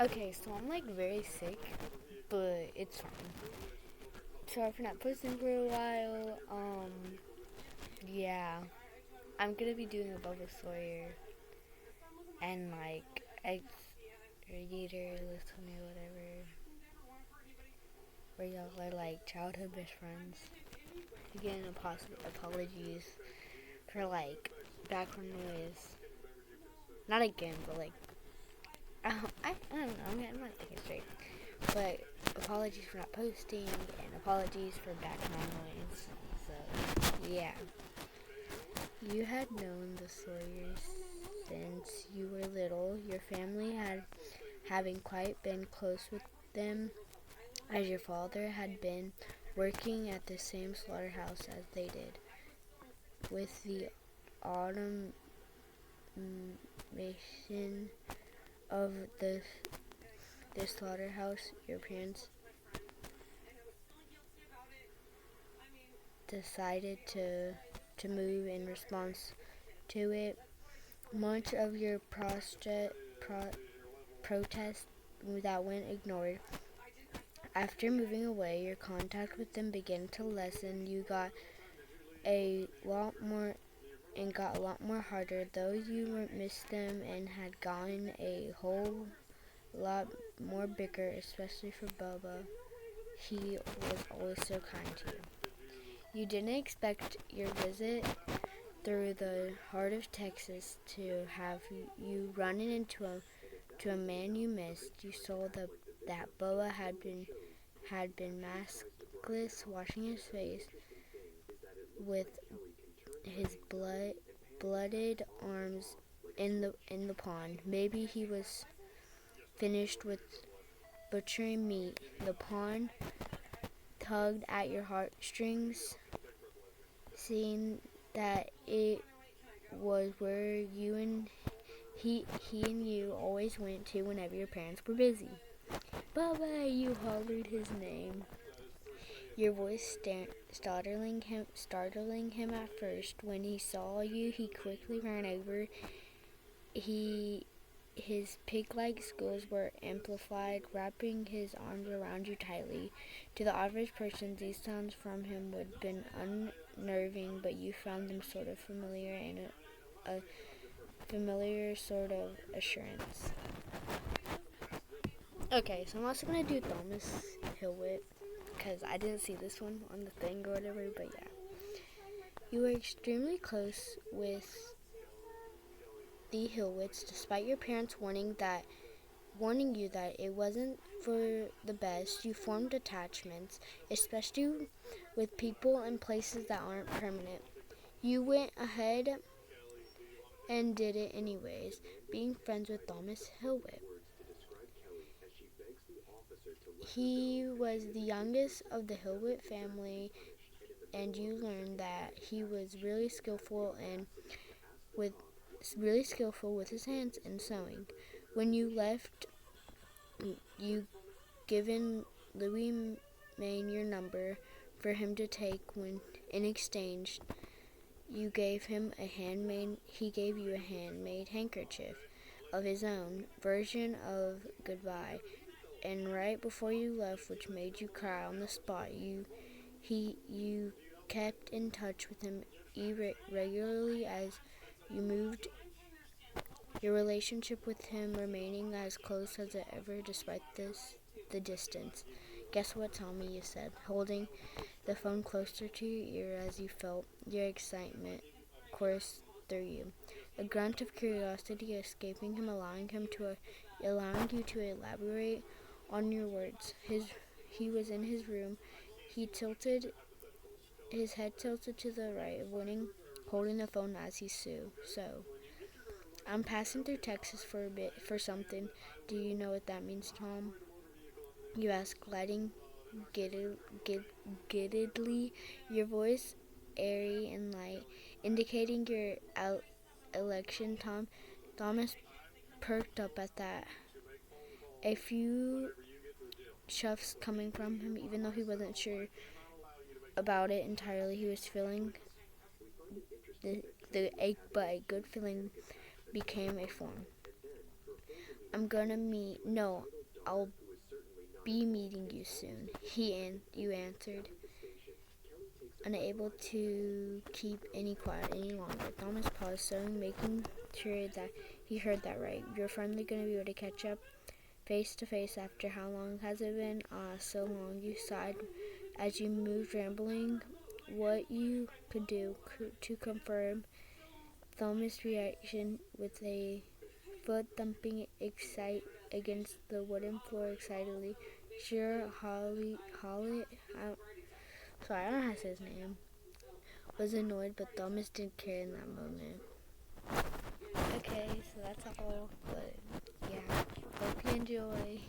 Okay, so I'm like very sick, but it's fine. Sorry for not posting for a while. Yeah, I'm gonna be doing a bubba sawyer and like eggs reader, listen or whatever, where y'all are like childhood best friends. Again, apologies for like background noise. Not again, but like I don't know. I'm not thinking straight. But apologies for not posting, and apologies for background noise. So, yeah. You had known the Sawyers since you were little. Your family having quite been close with them, as your father had been working at the same slaughterhouse as they did. With the automation of the slaughterhouse, your parents decided to move in response to it. Much of your protest that went ignored. After moving away, your contact with them began to lessen. You got a lot more and got a lot more harder, though you missed them and had gotten a whole lot more bigger, especially for Bubba. He was always so kind to you. You didn't expect your visit through the heart of Texas to have you running into a man you missed. You saw that Bubba had been maskless, washing his face with his blooded arms in the pond. Maybe he was finished with butchering meat. The pond tugged at your heartstrings, seeing that it was where he and you always went to whenever your parents were busy. Bubba, you hollered his name, your voice startling him at first. When he saw you, he quickly ran over. His pig-like skills were amplified, wrapping his arms around you tightly. To the average person, these sounds from him would have been unnerving, but you found them sort of familiar and a familiar sort of assurance. Okay, so I'm also going to do Thomas Hewitt, because I didn't see this one on the thing or whatever, but yeah. You were extremely close with the Hewitts, despite your parents warning you that it wasn't for the best. You formed attachments, especially with people and places that aren't permanent. You went ahead and did it anyways, being friends with Thomas Hewitt. He was the youngest of the Hewitt family, and you learned that he was really skillful with his hands and sewing. When you left, you given Louis Maine your number for him to take. When in exchange, he gave you a handmade handkerchief of his own version of goodbye. And right before you left, which made you cry on the spot, you kept in touch with him regularly as you moved, your relationship with him remaining as close as it ever despite the distance. Guess what, Tommy, you said, holding the phone closer to your ear as you felt your excitement course through you. A grunt of curiosity escaping him, allowing you to elaborate on your words. He was in his room. His head tilted to the right, holding the phone as he so. I'm passing through Texas for a bit for something. Do you know what that means, Tom? You ask, gliding giddedly, your voice airy and light, indicating your election. Thomas perked up at that. A few chuffs coming from him, even though he wasn't sure about it entirely. He was feeling the ache, but a good feeling became a form. I'll be meeting you soon, you answered, unable to keep any quiet any longer. Thomas paused, sewing, making sure that he heard that right. You're finally going to be able to catch up face to face after how long has it been? So long, you sighed as you moved, rambling what you could do to confirm Thomas' reaction with a foot thumping against the wooden floor excitedly. Sure, Holly, I don't know how to say his name, was annoyed, but Thomas didn't care in that moment. Okay, so that's all, but yeah, hope you enjoy.